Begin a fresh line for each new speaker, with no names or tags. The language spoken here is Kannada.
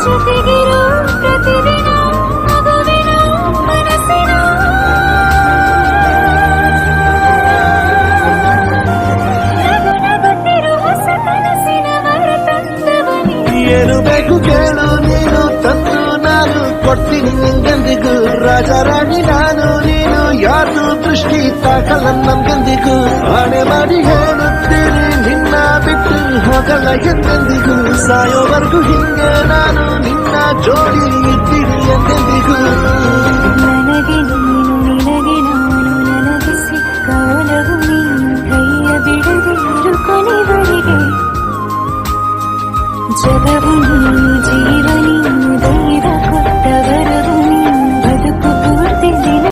ಜೊತೆಗಿರೋ ಪ್ರತಿದಿನ ಮಗುವಿನ ಮನಸ್ಸಿನ ನಗು ನಗುತ್ತಿರೋ ಹೊಸ ಕನಸಿನ ಹೊರತಂದವನಿ.
ಏನು ಬೇಕು ಕೇಳು ನೀನು ತಂದು ನಾನು ಕೊಡ್ತೀನಿ ನಿಂಗೆಂದಿಗೂ. ರಾಜಾರಾಣಿ ನಾನು ನೀನು ಯಾರು ದೃಷ್ಟಿ ತಾಕಲ್ಲ ನಮ್ಗೆಂದಿಗೂ. ಆಣೆ ಮಾಡಿ ಹೇಳುತ್ತೀನಿ ನಿನ್ನ ಬಿಟ್ಟು ಹೋಗಲ್ಲ ಎಂದೆಂದಿಗೂ. ಸಾಯೋವರೆಗೂ ಹಿಂಗೆ ನಾನು ನಿನ್ನ